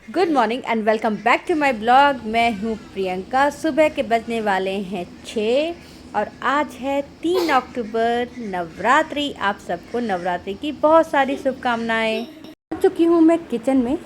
Good morning and welcome back to my blog. मैं हूँ प्रियंका। सुबह के बजने वाले हैं 6 और आज है 3 अक्टूबर, नवरात्रि। आप सबको नवरात्रि की बहुत सारी शुभकामनाएं। आ चुकी हूँ मैं किचन में।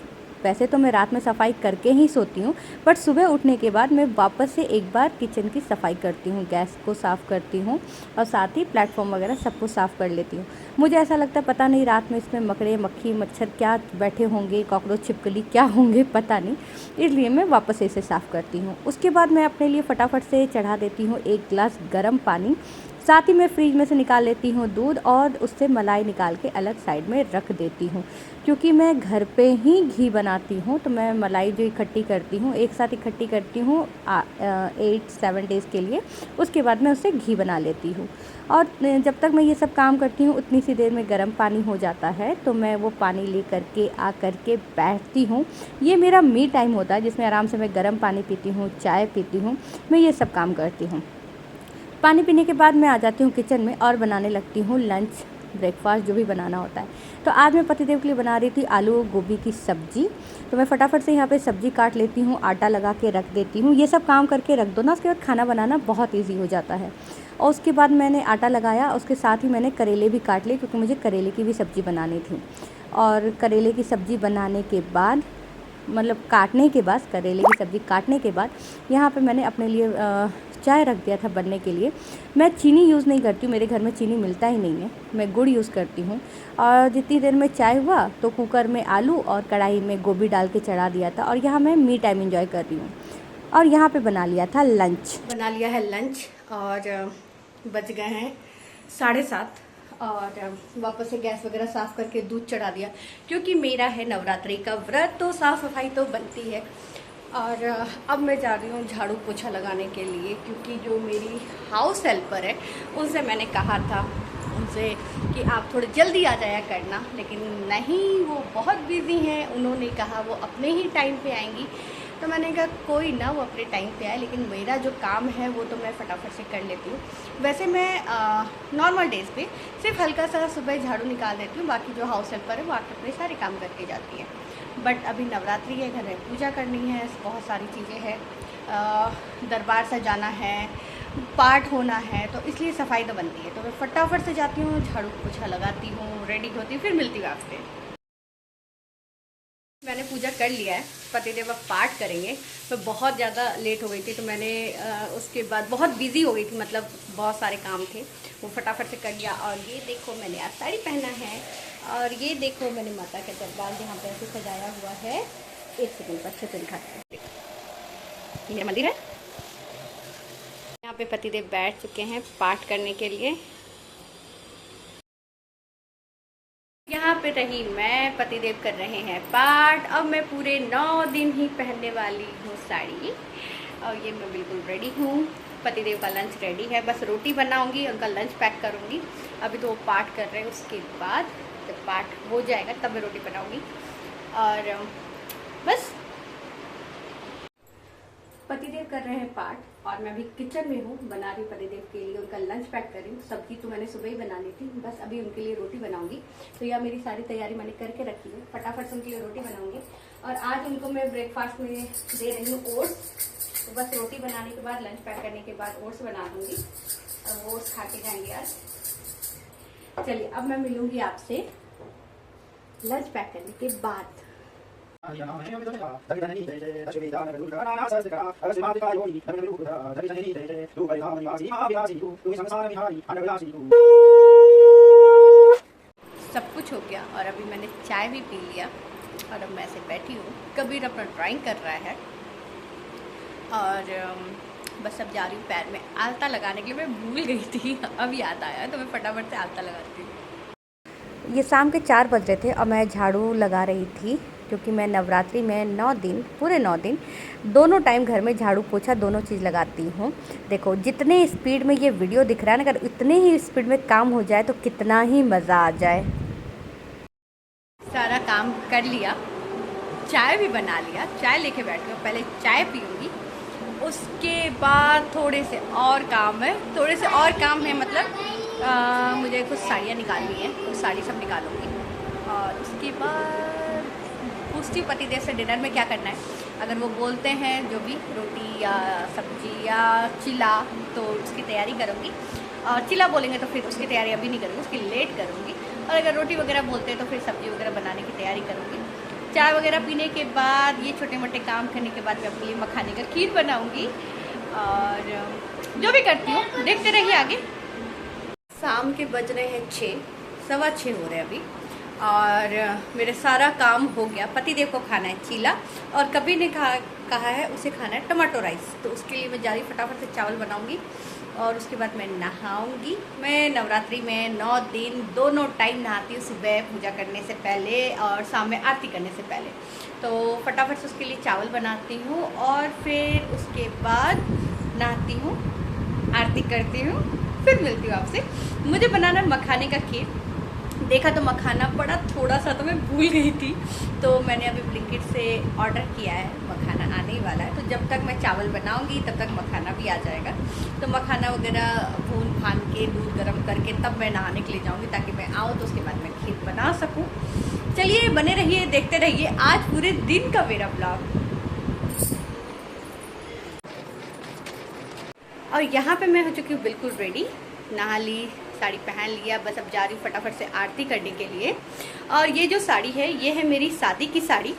वैसे तो मैं रात में सफाई करके ही सोती हूँ, बट सुबह उठने के बाद मैं वापस से एक बार किचन की सफाई करती हूँ, गैस को साफ़ करती हूँ और साथ ही प्लेटफॉर्म वगैरह सब कुछ साफ़ कर लेती हूँ। मुझे ऐसा लगता है पता नहीं रात में इसमें मकड़े मक्खी मच्छर क्या बैठे होंगे, कॉकरोच छिपकली क्या होंगे पता नहीं, इसलिए मैं वापस से इसे साफ़ करती हूँ। उसके बाद मैं अपने लिए फटाफट से चढ़ा देती हूँ 1 गिलास गर्म पानी। साथ ही मैं फ्रिज में से निकाल लेती हूँ दूध और उससे मलाई निकाल के अलग साइड में रख देती हूँ। क्योंकि मैं घर पे ही घी बनाती हूँ तो मैं मलाई जो इकट्ठी करती हूँ एक साथ इकट्ठी करती हूँ 8-7 डेज़ के लिए। उसके बाद मैं उससे घी बना लेती हूँ और जब तक मैं ये सब काम करती हूँ उतनी सी देर में गर्म पानी हो जाता है तो मैं वो पानी ले करके आ करके बैठती हूँ। ये मेरा मी टाइम होता है जिसमें आराम से मैं गर्म पानी पीती हूँ, चाय पीती हूँ, मैं ये सब काम करती हूँ। पानी पीने के बाद मैं आ जाती हूँ किचन में और बनाने लगती हूँ लंच, ब्रेकफास्ट जो भी बनाना होता है। तो आज मैं पतिदेव के लिए बना रही थी आलू गोभी की सब्ज़ी। तो मैं फटाफट से यहाँ पे सब्ज़ी काट लेती हूँ, आटा लगा के रख देती हूँ। ये सब काम करके रख दो ना, उसके बाद खाना बनाना बहुत ईजी हो जाता है। और उसके बाद मैंने आटा लगाया, उसके साथ ही मैंने करेले भी काट लिए क्योंकि मुझे करेले की भी सब्ज़ी बनानी थी। और करेले की सब्ज़ी बनाने के बाद मतलब काटने के बाद, करेले की सब्ज़ी काटने के बाद यहाँ पे मैंने अपने लिए चाय रख दिया था बनने के लिए। मैं चीनी यूज़ नहीं करती हूँ, मेरे घर में चीनी मिलता ही नहीं है, मैं गुड़ यूज़ करती हूँ। और जितनी देर में चाय हुआ तो कुकर में आलू और कढ़ाई में गोभी डाल के चढ़ा दिया था और यहाँ मैं मी टाइम एंजॉय कर रही हूँ। और यहाँ पे बना लिया था लंच, बना लिया है लंच और बज गए हैं 7:30 और वापस से गैस वगैरह साफ़ करके दूध चढ़ा दिया क्योंकि मेरा है नवरात्रि का व्रत तो साफ़ सफाई तो बनती है। और अब मैं जा रही हूँ झाड़ू पोछा लगाने के लिए क्योंकि जो मेरी हाउस हेल्पर है उनसे मैंने कहा था उनसे कि आप थोड़े जल्दी आ जाया करना, लेकिन नहीं, वो बहुत बिज़ी हैं। उन्होंने कहा वो अपने ही टाइम पे आएंगी। तो मैंने कहा कोई ना, वो अपने टाइम पे आए, लेकिन मेरा जो काम है वो तो मैं फटाफट से कर लेती हूँ। वैसे मैं नॉर्मल डेज़ पे सिर्फ हल्का सा सुबह झाड़ू निकाल देती हूँ, बाकी जो हाउस हेल्पर है वो आके अपने सारे काम करके जाती है। बट अभी नवरात्रि है, घर में पूजा करनी है, बहुत सारी चीज़ें हैं, दरबार सजाना है, पाठ होना है, तो इसलिए सफाई तो बनती है। तो मैं फटाफट से जाती हूँ, झाड़ू पोछा लगाती हूँ, रेडी होती हूँ, फिर मिलती हूँ आपसे। मैंने पूजा कर लिया है, पतिदेव अब पाठ करेंगे। मैं बहुत ज़्यादा लेट हो गई थी तो मैंने उसके बाद बहुत बिजी हो गई थी, मतलब बहुत सारे काम थे, वो फटाफट से कर लिया। और ये देखो मैंने आज साड़ी पहना है और ये देखो मैंने माता का दरबार जहाँ पे ऐसे सजाया हुआ है। एक सेकंड अच्छे से दिखाते हैं, ये मंदिर है। यहाँ पे पतिदेव बैठ चुके हैं पाठ करने के लिए। यहाँ पे रही मैं, पतिदेव कर रहे हैं पाठ। अब मैं पूरे 9 दिन ही पहनने वाली हूँ साड़ी और ये मैं बिल्कुल रेडी हूँ। पतिदेव का लंच रेडी है, बस रोटी बनाऊंगी, उनका लंच पैक करूँगी। अभी तो वो पाठ कर रहे हैं, उसके बाद जब पाठ हो जाएगा तब मैं रोटी बनाऊँगी। और बस पतिदेव कर रहे हैं पाठ और मैं अभी किचन में हूँ, बना रही हूँ पतिदेव के लिए, उनका लंच पैक कर रही हूँ। सब्जी तो मैंने सुबह ही बना ली थी, बस अभी उनके लिए रोटी बनाऊंगी। तो यह मेरी सारी तैयारी मैंने करके रखी है, फटाफट से उनके लिए रोटी बनाऊंगी। और आज उनको मैं ब्रेकफास्ट में दे रही हूँ ओट्स। तो बस रोटी बनाने के बाद, लंच पैक करने के बाद ओट्स बना दूंगी और वो ओट्स खा के जाएंगे आज। चलिए अब मैं मिलूंगी आपसे लंच पैक करने के बाद। सब कुछ हो गया और अभी मैंने चाय भी पी लिया और अब मैं ऐसे बैठी हूँ। कबीर अपना ड्राइंग कर रहा है और बस अब जा रही हूँ पैर में आलता लगाने के लिए। मैं भूल गई थी, अब याद आया तो मैं फटाफट से आलता लगाती हूँ। ये शाम के 4 बज रहे थे और मैं झाड़ू लगा रही थी क्योंकि मैं नवरात्रि में 9 दिन, पूरे 9 दिन दोनों टाइम घर में झाड़ू पोछा दोनों चीज़ लगाती हूँ। देखो जितने स्पीड में ये वीडियो दिख रहा है ना, अगर इतने ही स्पीड में काम हो जाए तो कितना ही मज़ा आ जाए। सारा काम कर लिया, चाय भी बना लिया, चाय लेके बैठी हूँ, पहले चाय पीऊँगी, उसके बाद थोड़े से और काम है, मतलब मुझे कुछ साड़ियाँ निकालनी है, कुछ साड़ी सब निकालूंगी और उसके बाद पूछती हूँ पतिदेव से डिनर में क्या करना है। अगर वो बोलते हैं जो भी रोटी या सब्जी या चिला तो उसकी तैयारी करूँगी, और चिला बोलेंगे तो फिर उसकी तैयारी अभी नहीं करूँगी, उसकी लेट करूँगी। और अगर रोटी वगैरह बोलते हैं तो फिर सब्ज़ी वगैरह बनाने की तैयारी करूँगी। चाय वगैरह पीने के बाद, ये छोटे मोटे काम करने के बाद मैं अपने लिए मखाने का खीर बनाऊँगी। और जो भी करती हूँ देखते रहिए आगे। शाम के बज रहे हैं 6, 6:15 हो रहे हैं अभी, और मेरे सारा काम हो गया। पतिदेव को खाना है चीला, और कभी ने कहा है उसे खाना है टमाटो राइस, तो उसके लिए मैं जा रही फटाफट से चावल बनाऊंगी और उसके बाद मैं नहाऊंगी। मैं नवरात्रि में 9 दिन दोनों टाइम नहाती हूँ, सुबह पूजा करने से पहले और शाम में आरती करने से पहले। तो फटाफट से उसके लिए चावल बनाती हूँ और फिर उसके बाद नहाती हूँ, आरती करती हूँ, फिर मिलती हूँ आपसे। मुझे बनाना मखाने का खीर। देखा तो मखाना पड़ा थोड़ा सा, तो मैं भूल गई थी, तो मैंने अभी ब्लिंकिट से ऑर्डर किया है, मखाना आने ही वाला है। तो जब तक मैं चावल बनाऊंगी तब तक मखाना भी आ जाएगा। तो मखाना वगैरह भून भान के दूध गर्म करके तब मैं नहाने के लिए जाऊंगी, ताकि मैं आऊँ तो उसके बाद मैं खीर बना सकूँ। चलिए बने रहिए, देखते रहिए आज पूरे दिन का मेरा ब्लॉग। और यहाँ पे मैं हो चुकी हूँ बिल्कुल रेडी, नहा ली, साड़ी पहन लिया, बस अब जा रही हूँ फटाफट से आरती करने के लिए। और ये जो साड़ी है ये है मेरी शादी की साड़ी।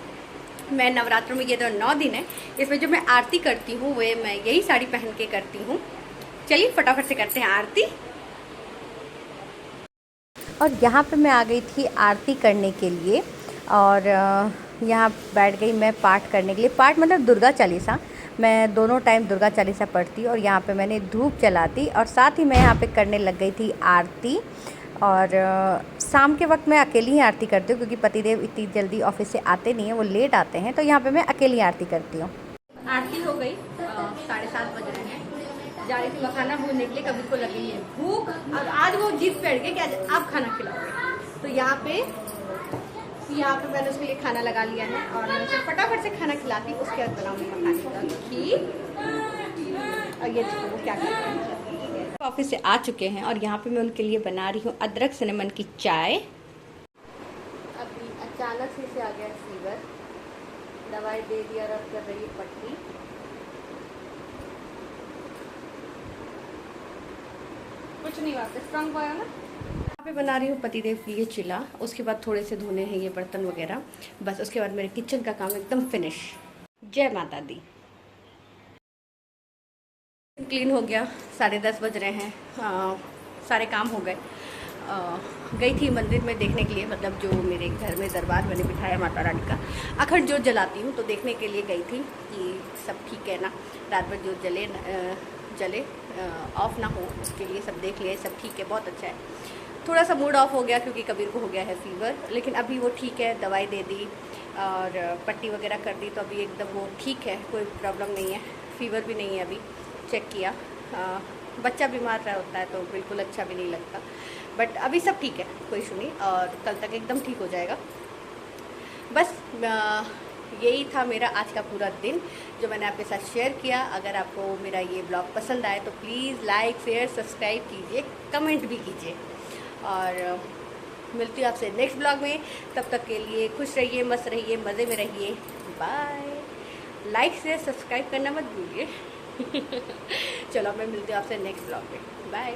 मैं नवरात्रों में, ये तो 9 दिन है, इसमें जो मैं आरती करती हूँ वो मैं यही साड़ी पहन के करती हूँ। चलिए फटाफट से करते हैं आरती। और यहाँ पे मैं आ गई थी आरती करने के लिए, और यहाँ बैठ गई मैं पाठ करने के लिए। पाठ मतलब दुर्गा चालीसा, मैं दोनों टाइम दुर्गा चालीसा पढ़ती और यहाँ पे मैंने धूप जलाती, और साथ ही मैं यहाँ पे करने लग गई थी आरती। और शाम के वक्त मैं अकेली ही आरती करती हूँ, क्योंकि पतिदेव इतनी जल्दी ऑफिस से आते नहीं हैं, वो लेट आते हैं, तो यहाँ पे मैं अकेली आरती करती हूँ। आरती हो गई, 7:30 बज रहे हैं। जा रही थी मखाना भूनने के लिए, कभी को लगी है भूख, और आज वो जिद पे अड़ गए कि आज आप खाना खिलाओगे। तो यहाँ पे मैंने उसके लिए खाना लगा लिया है, और मैं उसे फटाफट से खाना खिलाती, उसके बाद बनाऊंगी मखाने का खीर। और ये देखो वो क्या कर रहे हैं। ऑफिस से आ चुके हैं और यहाँ पे मैं उनके लिए बना रही हूँ अदरक सिनेमन की चाय। अभी अचानक से इसे आ गया फीवर, दवाई दे दिया और अब कर रही है पट्टी। कुछ नहीं हुआ, स्ट्रॉन्ग हुआ ना। यहाँ पे बना रही हूँ पतिदेव के लिए चिला, उसके बाद थोड़े से धोने हैं ये बर्तन वगैरह, बस उसके बाद मेरे किचन का काम एकदम फिनिश। जय माता दी। क्लीन हो गया, 10:30 बज रहे हैं, सारे काम हो गए। गई थी मंदिर में देखने के लिए, मतलब जो मेरे घर में दरबार मैंने बिठाया माता रानी का, अखंड जोत जलाती हूँ, तो देखने के लिए गई थी कि सब ठीक है ना, रात भर जोत जले ऑफ ना हो, उसके लिए सब देख लिया, सब ठीक है, बहुत अच्छा है। थोड़ा सा मूड ऑफ हो गया क्योंकि कबीर को हो गया है फीवर, लेकिन अभी वो ठीक है, दवाई दे दी और पट्टी वगैरह कर दी, तो अभी एकदम वो ठीक है, कोई प्रॉब्लम नहीं है, फीवर भी नहीं है। अभी चेक किया, बच्चा बीमार रहा होता है तो बिल्कुल अच्छा भी नहीं लगता, बट अभी सब ठीक है, कोई इशू नहीं, और कल तक एकदम ठीक हो जाएगा। बस यही था मेरा आज का पूरा दिन जो मैंने आपके साथ शेयर किया। अगर आपको मेरा ये ब्लॉग पसंद आए तो प्लीज़ लाइक शेयर सब्सक्राइब कीजिए, कमेंट भी कीजिए, और मिलती हूँ आपसे नेक्स्ट ब्लॉग में। तब तक के लिए खुश रहिए, मस्त रहिए, मज़े में रहिए, बाय। लाइक शेयर सब्सक्राइब करना मत भूलिए। चलो मैं मिलती हूँ आपसे नेक्स्ट ब्लॉग में, बाय।